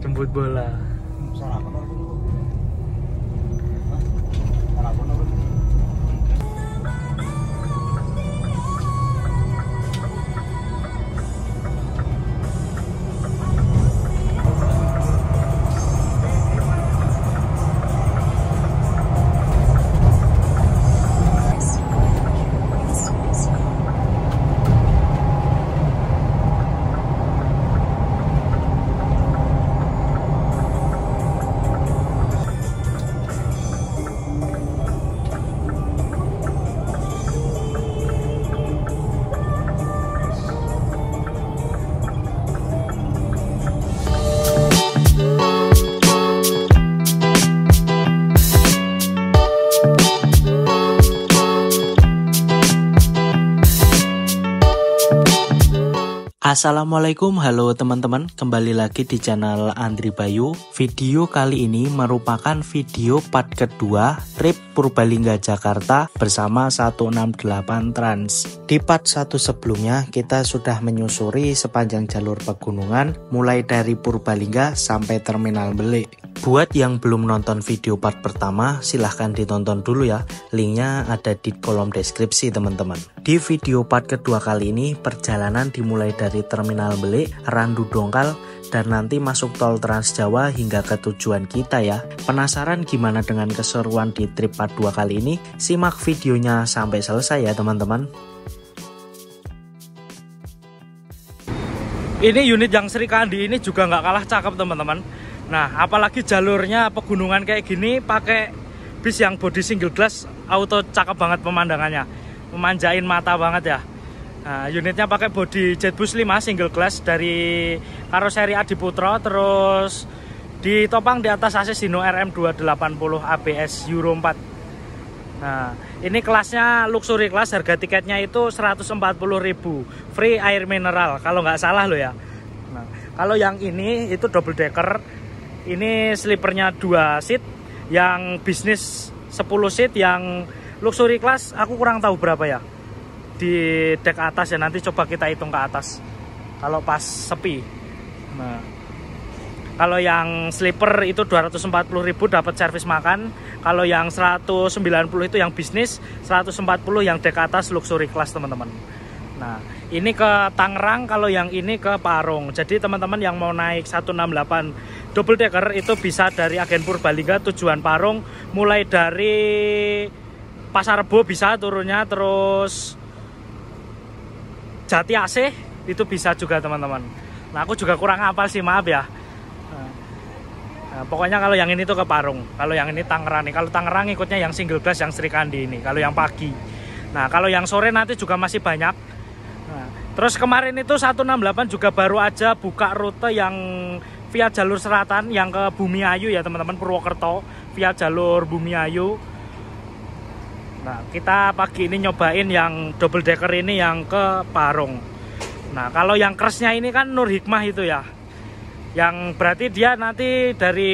Jemput bola. Sarapan apa dulu? Hah? Sarapan apa dulu? Assalamualaikum, halo teman-teman, kembali lagi di channel Andri Bayu. Video kali ini merupakan video part kedua trip Purbalingga Jakarta bersama 168 Trans. Di part 1 sebelumnya kita sudah menyusuri sepanjang jalur pegunungan mulai dari Purbalingga sampai Terminal Belik. Buat yang belum nonton video part pertama, silahkan ditonton dulu ya. Linknya ada di kolom deskripsi teman-teman. Di video part kedua kali ini, perjalanan dimulai dari Terminal Belik, Randu Dongkal, dan nanti masuk tol Trans Jawa hingga ke tujuan kita ya. Penasaran gimana dengan keseruan di trip part 2 kali ini? Simak videonya sampai selesai ya teman-teman. Ini unit yang Sri Kandi ini juga nggak kalah cakep teman-teman. Nah, apalagi jalurnya pegunungan kayak gini pakai bis yang body single glass auto, cakep banget pemandangannya, memanjain mata banget ya. Nah, unitnya pakai body Jetbus 5 single glass dari karoseri Adiputro, terus ditopang di atas chassis Hino RM280 ABS Euro 4. Nah, ini kelasnya luxury class, harga tiketnya itu 140.000, free air mineral kalau nggak salah loh ya. Nah, kalau yang ini itu double decker. Ini sleepernya 2 seat, yang bisnis 10 seat, yang luxury class aku kurang tahu berapa ya di dek atas ya, nanti coba kita hitung ke atas kalau pas sepi. Nah, kalau yang sleeper itu 240.000 dapat servis makan, kalau yang 190 itu yang bisnis, 140 yang dek atas luxury class teman-teman. Nah, ini ke Tangerang, kalau yang ini ke Parung. Jadi teman-teman yang mau naik 168 double decker itu bisa dari agen Purbalingga tujuan Parung, mulai dari Pasar Rebo bisa turunnya, terus Jati Asih itu bisa juga teman-teman. Nah, aku juga kurang hafal sih, maaf ya. Nah, pokoknya kalau yang ini tuh ke Parung, kalau yang ini Tangerang nih. Kalau Tangerang ikutnya yang single glass yang Sri Kandi ini, kalau yang pagi. Nah, kalau yang sore nanti juga masih banyak. Nah, terus kemarin itu 168 juga baru aja buka rute yang via jalur selatan yang ke Bumiayu ya teman-teman, Purwokerto via jalur Bumiayu. Nah, kita pagi ini nyobain yang double decker ini yang ke Parung. Nah, kalau yang kersnya ini kan Nur Hikmah itu ya, yang berarti dia nanti dari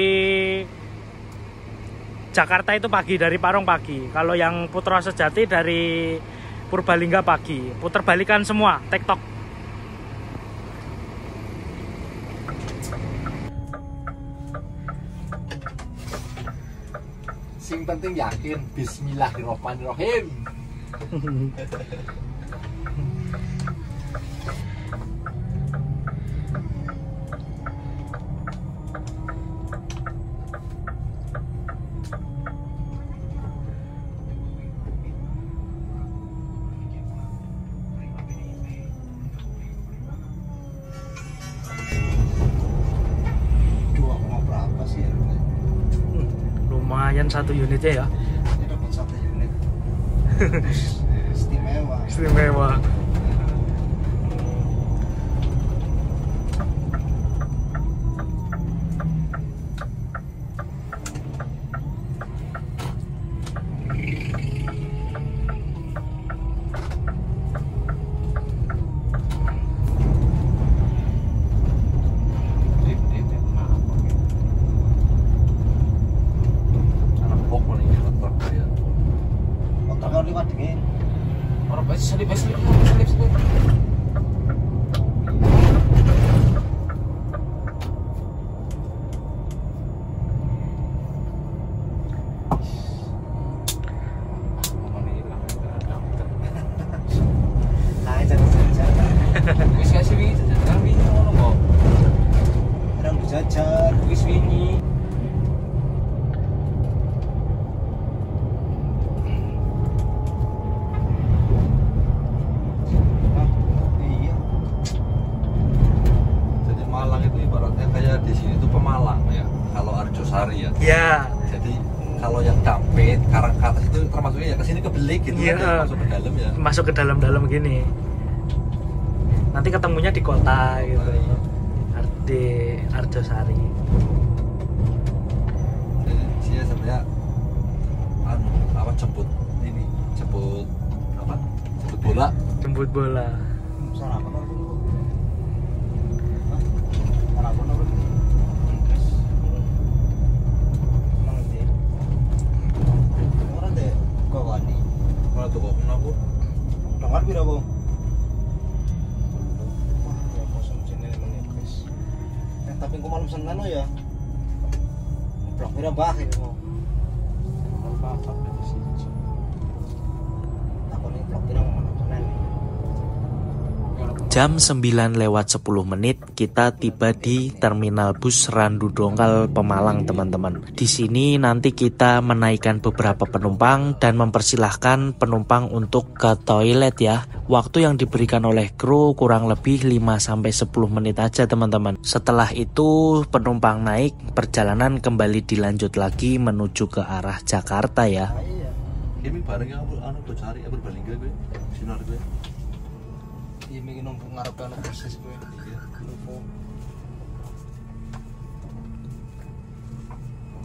Jakarta itu pagi, dari Parung pagi. Kalau yang Putra Sejati dari Purbalingga pagi. Puter balikan semua, tektok. Sing penting yakin, bismillahirrahmanirrahim. Lumayan satu unitnya ya. Ini dapat 1 unit. Istimewa. Istimewa. Liwat dingin. Orang besi, besi. jajan wis wingi. Iya. Jadi Malang itu ibaratnya kayak di sini tuh Pemalang ya. Kalau Arjosari ya. Ya. Jadi kalau yang Dampit, Karangkates itu termasuknya ya ke sini ke Belik gitu Iya. kan, masuk ke dalam ya. Masuk ke dalam-dalam gini. Nanti ketemunya di kota gitu. Iya. Di Arjosari. Jadi sini sebenarnya jemput ini, jemput bola. Jemput bola. Sarapan apa dulu? Hah? Sarapan apa dulu? Nanti. Orang deh, kau wani. Kalau tuh kau kenapa? Dengar pira bu? Wah, ya kosong sini menit guys. Tapi kau malam Senin lo ya. Blok pira bah ini mau. Malam bapak di sini. Takon ini blok pira malam Senin. Jam 9:10 kita tiba di terminal bus Randu Dongkal Pemalang teman-teman. Di sini nanti kita menaikkan beberapa penumpang dan mempersilahkan penumpang untuk ke toilet ya. Waktu yang diberikan oleh kru kurang lebih 5-10 menit aja teman-teman. Setelah itu penumpang naik, perjalanan kembali dilanjut lagi menuju ke arah Jakarta ya. Iya. Ini bareng yang aku cari berbanding gue sinar gue. Iya mungkin nunggu ngarepkan proses gue. Iya. Nunggu.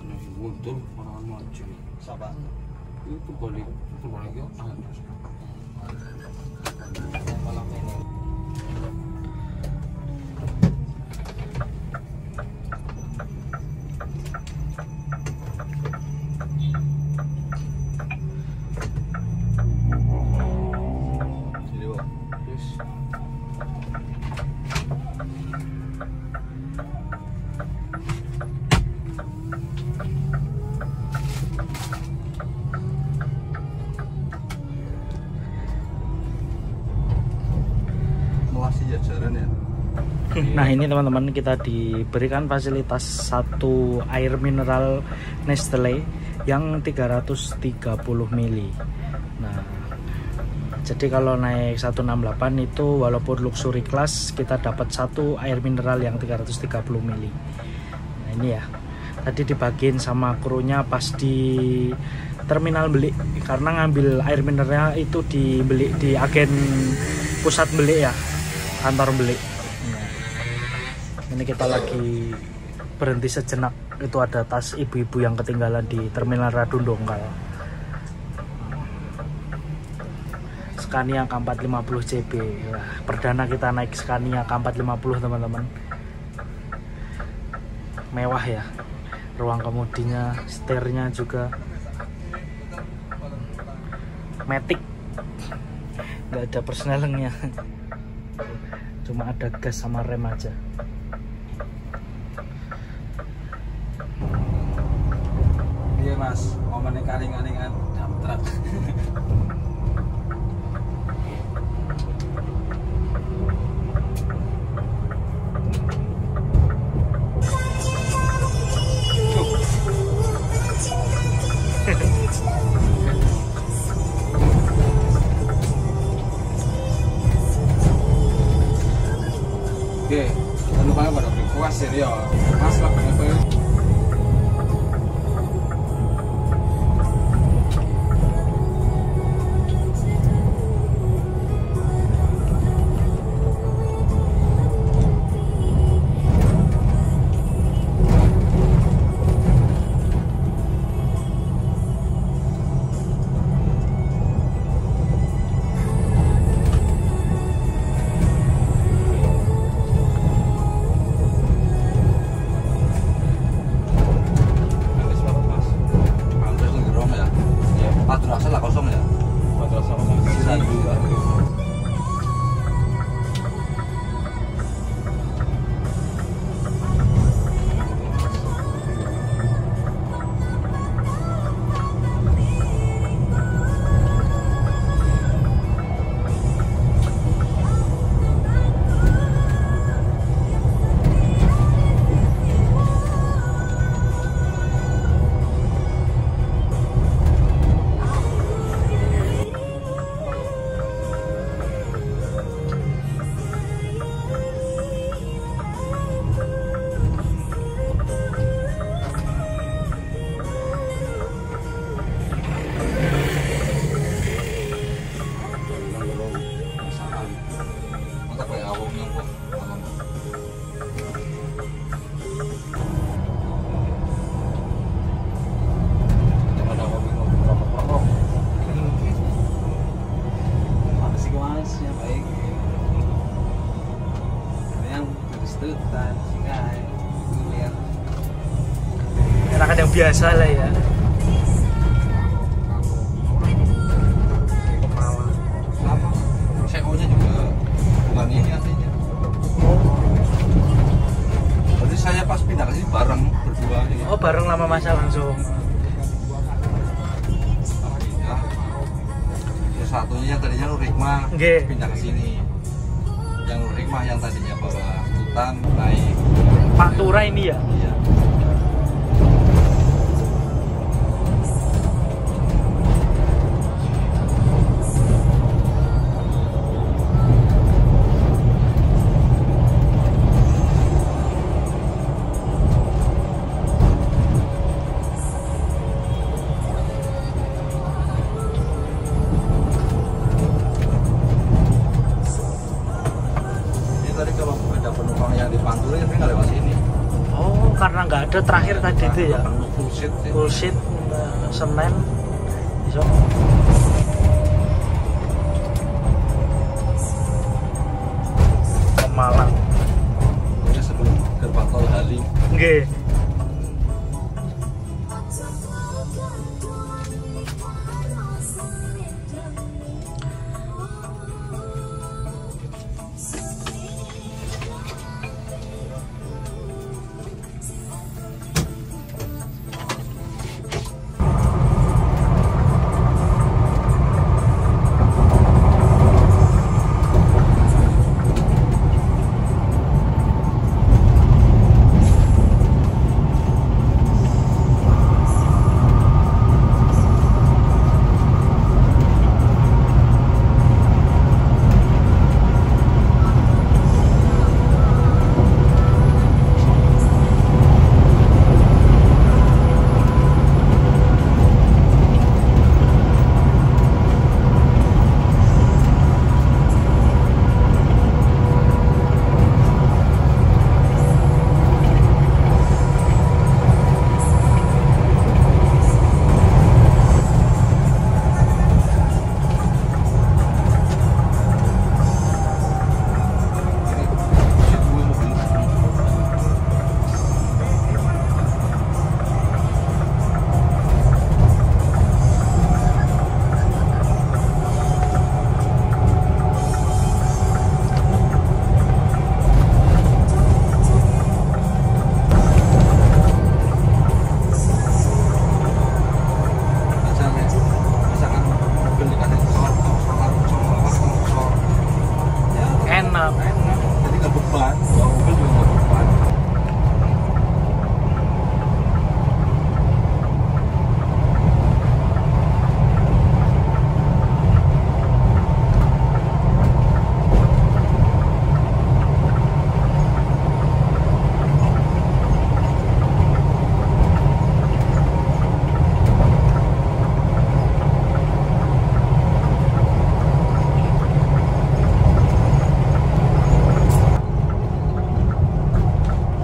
Ini mundur orang maju. Siapa? Itu balik ya. Malam ini. Jadi, Bang. Terus Masih jajaran ya. Nah ini teman-teman, kita diberikan fasilitas satu air mineral Nestle yang 330 ml. Nah jadi kalau naik 168 itu walaupun luxury class kita dapat satu air mineral yang 330 ml. Nah ini ya, tadi dibagiin sama krunya pas di terminal beli, karena ngambil air mineralnya itu dibeli di agen pusat beli ya, kantor beli. Ini kita lagi berhenti sejenak, itu ada tas ibu-ibu yang ketinggalan di terminal Randu Dongkal. Scania K450 CB. Wah, perdana kita naik Scania K450 teman-teman. Mewah ya, ruang kemudinya, setirnya juga matic, nggak ada persnelengnya, cuma ada gas sama rem aja. iya mas, momennya kaling-kalingan jamtrak. Oke, jangan lupa pada puas ya, mas lah kenapa? masyarakat yang biasa lah ya. Sama. CO-nya juga bukan ini aslinya. Berarti saya pas pindah ke sini bareng berdua ini. Oh, bareng lama masa langsung. Ya. Yang satunya yang tadinya Nur Hikmah Nggih. pindah ke sini. Yang Nur Hikmah yang tadinya bawa hutan naik. Pak Tura ini ya. Iya. Ini tadi kalau ada penumpang yang di Pantura tapi nggak lewat sini. Oh, karena nggak ada terakhir tadi itu ya. Full seat sih. Full sheet, Senen. Iso. Pemalang. Ini sebelum gerbang tol Halim. Nggih.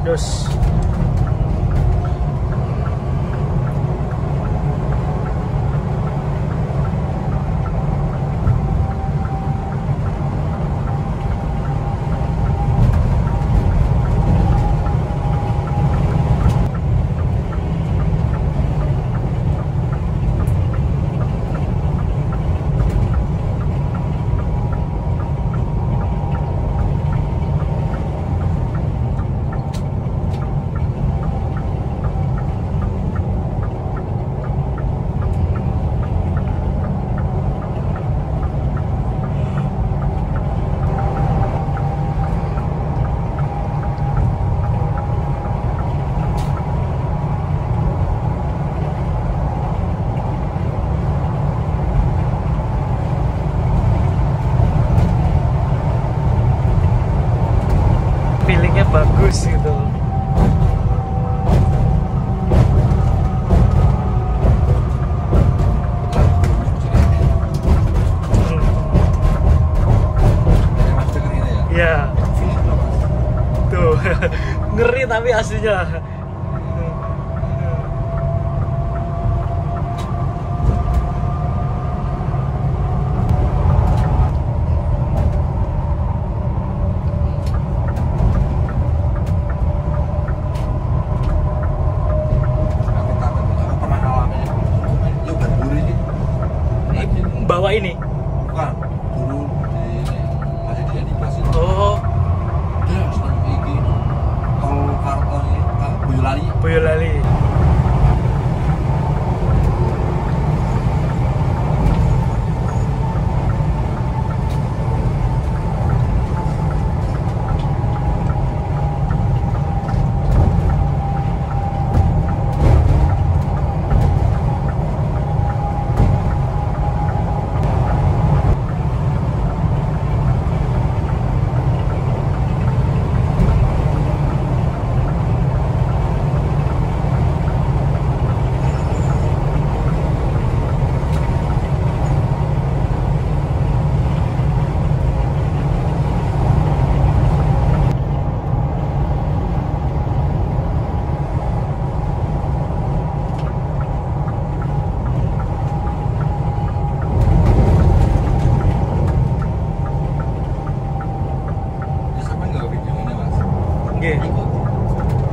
Terus feelingnya bagus gitu. Ya, tuh ngeri tapi aslinya. Boyolali.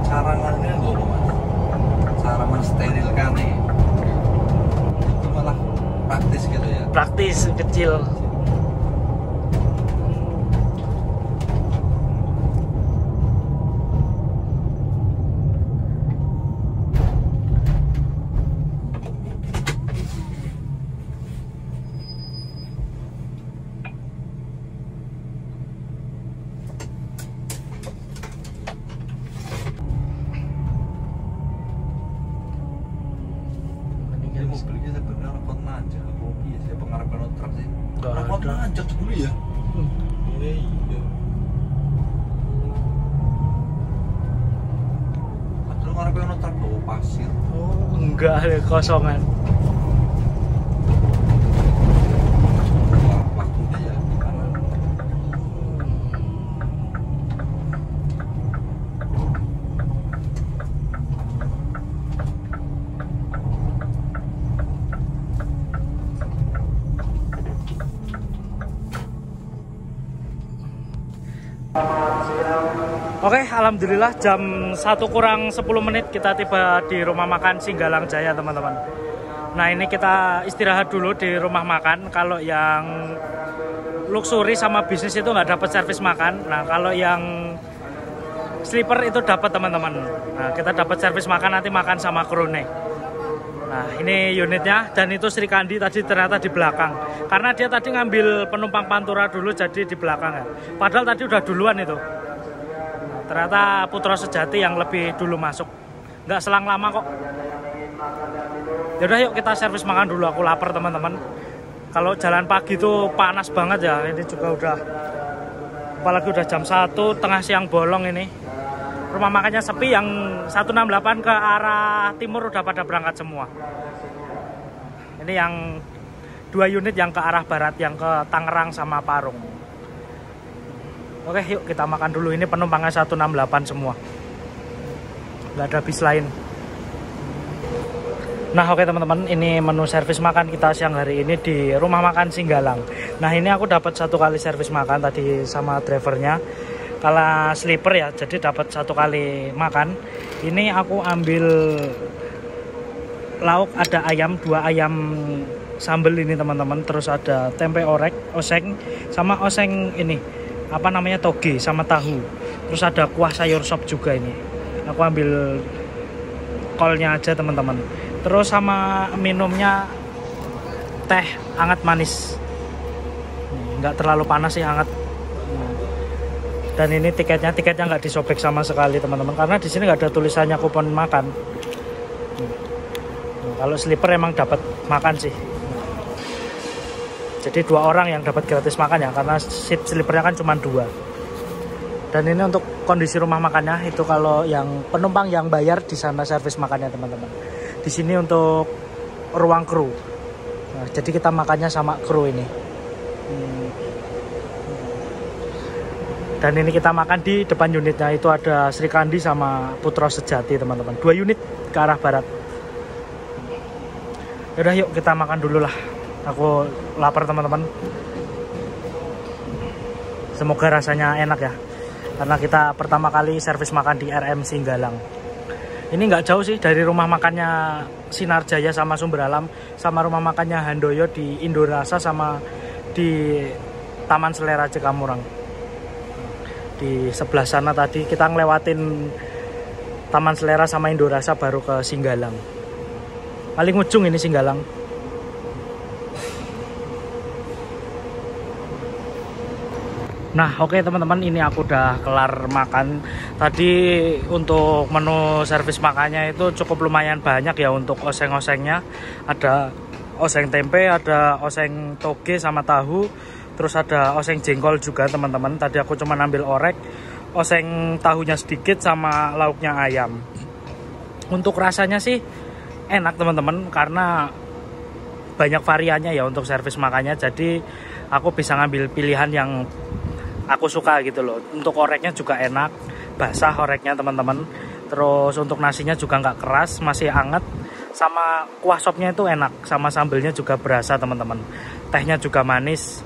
Cara ngalirnya gue mas, cara mensterilkannya itu malah praktis gitu ya. Praktis kecil. Mobil kita sebenarnya repot nanjak, kopi ya pengarap truk sih. Nggak Repot ada. nanjak dulu ya. Iya. Padahal ngarep truk bawa pasir. Oh, enggak ada kosongan. Waktunya ya. Oke, alhamdulillah jam 1 kurang 10 menit kita tiba di rumah makan Singgalang Jaya, teman-teman. Nah, ini kita istirahat dulu di rumah makan. Kalau yang luxury sama bisnis itu nggak dapat servis makan. Nah, kalau yang sleeper itu dapat, teman-teman. Nah, kita dapat servis makan, nanti makan sama krone. Nah, ini unitnya, dan itu Sri Kandi tadi ternyata di belakang. Karena dia tadi ngambil penumpang Pantura dulu, jadi di belakang ya. Padahal tadi udah duluan itu. Nah, ternyata Putra Sejati yang lebih dulu masuk. Nggak selang lama kok. Yaudah yuk kita servis makan dulu, aku lapar teman-teman. Kalau jalan pagi itu panas banget ya, ini juga udah. Apalagi udah jam 1, tengah siang bolong ini. Rumah makannya sepi, yang 168 ke arah timur udah pada berangkat semua. Ini yang 2 unit yang ke arah barat, yang ke Tangerang sama Parung. Oke, yuk kita makan dulu. Ini penumpangnya 168 semua. Nggak ada bis lain. Nah, oke teman-teman, ini menu servis makan kita siang hari ini di rumah makan Singgalang. Nah, ini aku dapat 1 kali servis makan tadi sama drivernya. Kalau sleeper ya, jadi dapat 1 kali makan. Ini aku ambil lauk, ada ayam, 2 ayam sambal ini teman-teman. Terus ada tempe orek, oseng, sama oseng ini, apa namanya, toge sama tahu. Terus ada kuah sayur sop juga ini. Aku ambil kolnya aja teman-teman. Terus sama minumnya teh hangat manis. Nggak terlalu panas sih, hangat. Dan ini tiketnya nggak disobek sama sekali teman-teman, karena di sini nggak ada tulisannya kupon makan. Kalau sleeper emang dapat makan sih. Jadi 2 orang yang dapat gratis makan ya, karena seat sleepernya kan cuma 2. Dan ini untuk kondisi rumah makannya itu, kalau yang penumpang yang bayar di sana servis makannya teman-teman. Di sini untuk ruang kru. Nah, jadi kita makannya sama kru ini. Dan ini kita makan di depan unitnya, itu ada Sri Kandi sama Putra Sejati teman-teman. 2 unit ke arah barat. Yaudah yuk kita makan dulu lah. Aku lapar teman-teman. Semoga rasanya enak ya. Karena kita pertama kali servis makan di RM Singgalang. Ini nggak jauh sih dari rumah makannya Sinar Jaya sama Sumber Alam, sama rumah makannya Handoyo di Indorasa, sama di Taman Selera Cekamurang. Di sebelah sana tadi kita ngelewatin Taman Selera sama Indorasa baru ke Singgalang. Paling ujung ini Singgalang. Nah oke teman-teman, ini aku udah kelar makan. Tadi untuk menu servis makannya itu cukup lumayan banyak ya untuk oseng-osengnya. Ada oseng tempe, ada oseng toge sama tahu, terus ada oseng jengkol juga teman-teman. Tadi aku cuma ambil orek, oseng tahunya sedikit sama lauknya ayam. Untuk rasanya sih enak teman-teman, karena banyak variannya ya untuk servis makannya. Jadi aku bisa ngambil pilihan yang aku suka gitu loh. Untuk oreknya juga enak, basah oreknya teman-teman. Terus untuk nasinya juga nggak keras, masih anget. Sama kuah sopnya itu enak, sama sambelnya juga berasa teman-teman. Tehnya juga manis.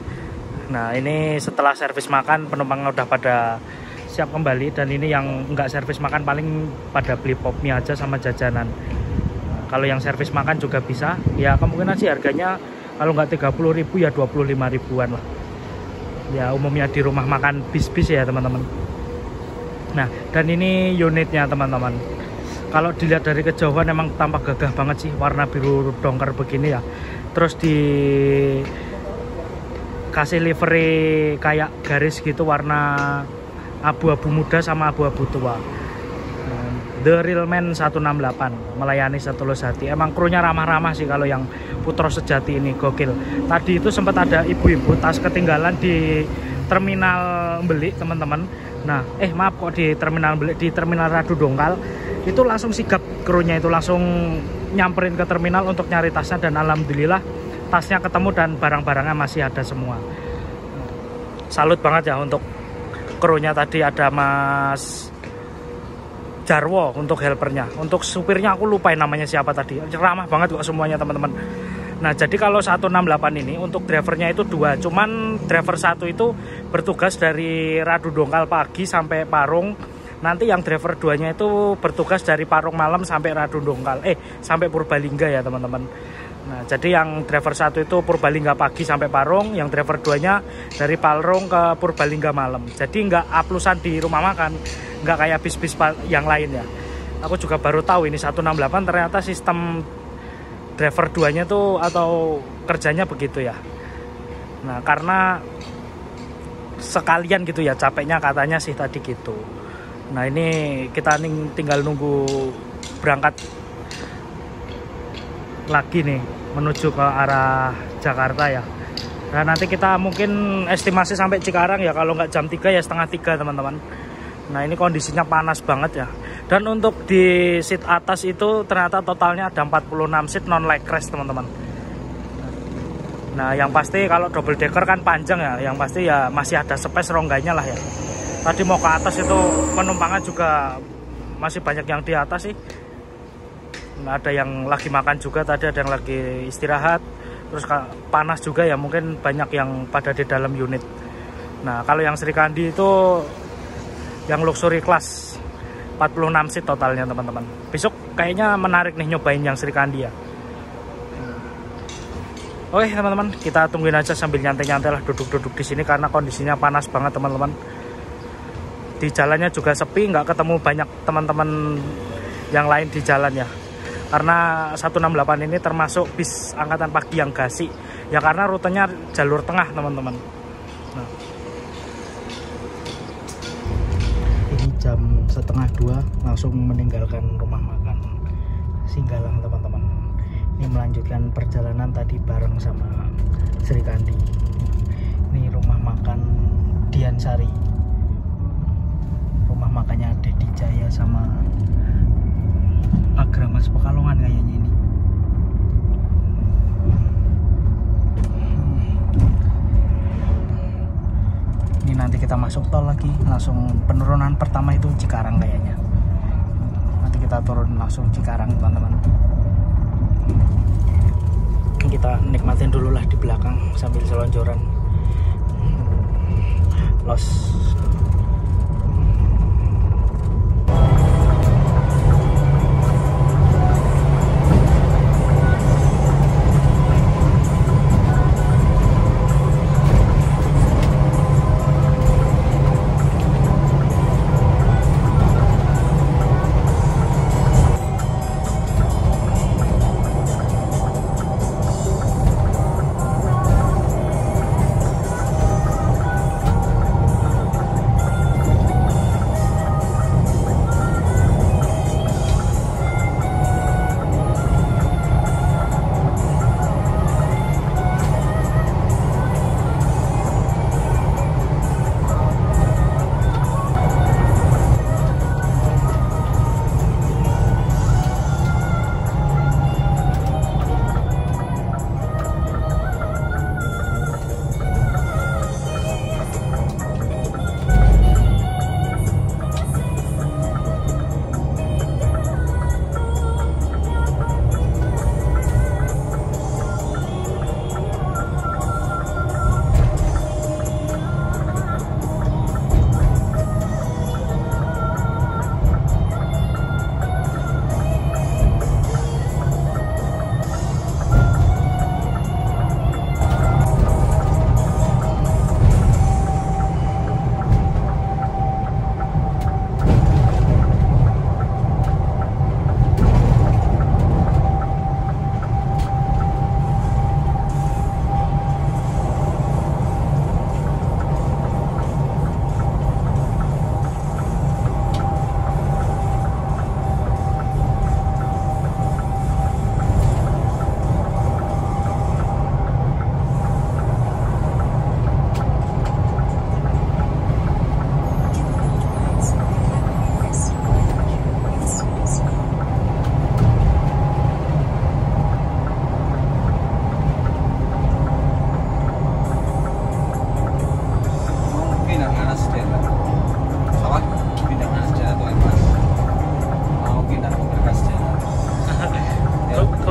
Nah ini setelah servis makan penumpang udah pada siap kembali. Dan ini yang nggak servis makan paling pada beli pop mie aja sama jajanan. Nah, kalau yang servis makan juga bisa. Ya kemungkinan sih harganya kalau nggak 30.000 ya 25.000-an lah. Ya umumnya di rumah makan bis-bis ya teman-teman. Nah dan ini unitnya teman-teman. Kalau dilihat dari kejauhan emang tampak gagah banget sih, warna biru dongker begini ya. Terus di kasih livery kayak garis gitu, warna abu-abu muda sama abu-abu tua. The Real Man 168 melayani setulus hati. Emang krunya ramah-ramah sih kalau yang Putro Sejati ini, gokil. Tadi itu sempat ada ibu-ibu tas ketinggalan di terminal Mbeli teman-teman. Nah maaf kok di terminal Mbeli, di terminal Radu Dongkal itu langsung sigap krunya, itu langsung nyamperin ke terminal untuk nyari tasnya. Dan alhamdulillah tasnya ketemu dan barang-barangnya masih ada semua. Salut banget ya untuk krunya. Tadi ada Mas Jarwo untuk helpernya. Untuk supirnya aku lupain namanya siapa tadi. Ramah banget kok semuanya teman-teman. Nah jadi kalau 168 ini untuk drivernya itu 2. Cuman driver 1 itu bertugas dari Radu Dongkal pagi sampai Parung. Nanti yang driver 2-nya itu bertugas dari Parung malam sampai Radu Dongkal. Sampai Purbalingga ya teman-teman. Nah jadi yang driver 1 itu Purbalingga pagi sampai Parung. Yang driver 2-nya dari Parung ke Purbalingga malam. Jadi nggak aplusan di rumah makan, nggak kayak bis-bis yang lain ya. Aku juga baru tahu ini 168 ternyata sistem driver 2-nya tuh atau kerjanya begitu ya. Nah karena sekalian gitu ya capeknya katanya sih tadi gitu. Nah ini kita tinggal nunggu berangkat lagi nih menuju ke arah Jakarta ya. Nah nanti kita mungkin estimasi sampai Cikarang ya, kalau nggak jam 3 ya setengah 3 teman-teman. Nah ini kondisinya panas banget ya. Dan untuk di seat atas itu ternyata totalnya ada 46 seat non leg rest teman-teman. Nah yang pasti kalau double decker kan panjang ya, yang pasti ya masih ada space rongganya lah ya. Tadi mau ke atas itu penumpangnya juga masih banyak yang di atas sih. Nah, ada yang lagi makan juga, tadi ada yang lagi istirahat. Terus panas juga ya, mungkin banyak yang pada di dalam unit. Nah kalau yang Sri Kandi itu yang luxury class 46 seat totalnya teman-teman. Besok kayaknya menarik nih nyobain yang Sri Kandi ya. Oke teman-teman, kita tungguin aja sambil nyantai-nyantai lah, duduk-duduk di sini karena kondisinya panas banget teman-teman. Di jalannya juga sepi, nggak ketemu banyak teman-teman yang lain di jalan ya. Karena 168 ini termasuk bis angkatan pagi yang gasi ya, karena rutenya jalur tengah teman-teman. Nah. Ini jam 1:30 langsung meninggalkan rumah makan Singgalang teman-teman. Ini melanjutkan perjalanan tadi bareng sama Sri Kandi. Ini rumah makan Diansari. Rumah makannya Dedi Jaya sama Agramas Pekalongan kayaknya ini. Ini nanti kita masuk tol lagi, langsung penurunan pertama itu Cikarang kayaknya. Nanti kita turun langsung Cikarang teman-teman. Kita nikmatin dulu lah di belakang sambil selonjoran. Los.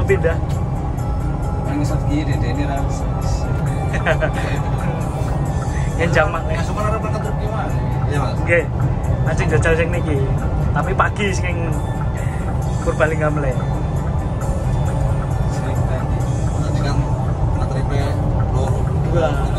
pindah. Yang saat kiri deh ini rasa. Kenjang maneh. Masuk arah berangkat truk gimana? Iya mas. Nggih. Anjing jajal sing niki. Tapi pagi sing Purbalingga mele. Sering tadi. Nanti kan matripe loro. Wah.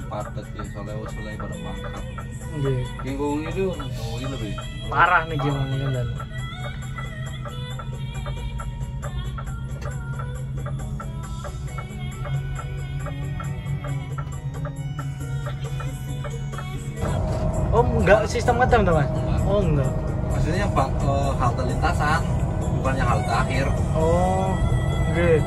Padat ya soalnya pada mangkat. Nggih. Bingung itu, ini lebih Parah nih gimana kan. Oh enggak sistem ngetem teman? Oh enggak. maksudnya halte lintasan, bukannya halte akhir. Oh, nggih.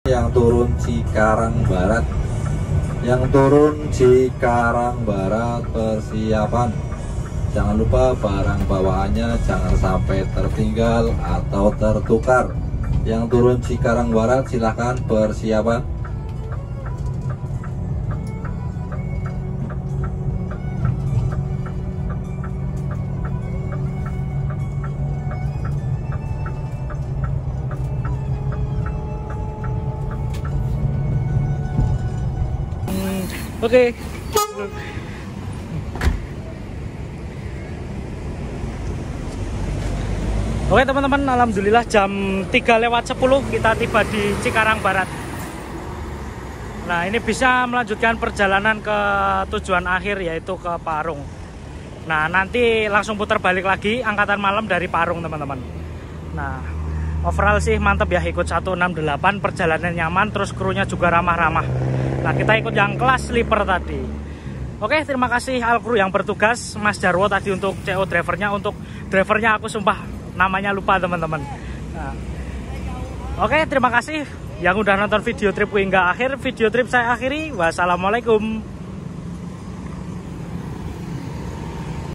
Yang turun Cikarang Barat, yang turun Cikarang Barat, persiapan. Jangan lupa barang bawaannya jangan sampai tertinggal atau tertukar. Yang turun Cikarang Barat silahkan persiapan. Oke. Oke teman-teman, alhamdulillah jam 3:10 kita tiba di Cikarang Barat. Nah, ini bisa melanjutkan perjalanan ke tujuan akhir yaitu ke Parung. Nah, nanti langsung putar balik lagi angkatan malam dari Parung, teman-teman. Nah, overall sih mantep ya, ikut 168, perjalanan nyaman, terus krunya juga ramah-ramah. Nah, kita ikut yang kelas sleeper tadi. Oke, terima kasih al kru yang bertugas, Mas Jarwo tadi untuk CO drivernya. Untuk drivernya aku sumpah namanya lupa, teman-teman. Nah, oke, terima kasih yang udah nonton video trip hingga akhir. Video trip saya akhiri. Wassalamualaikum.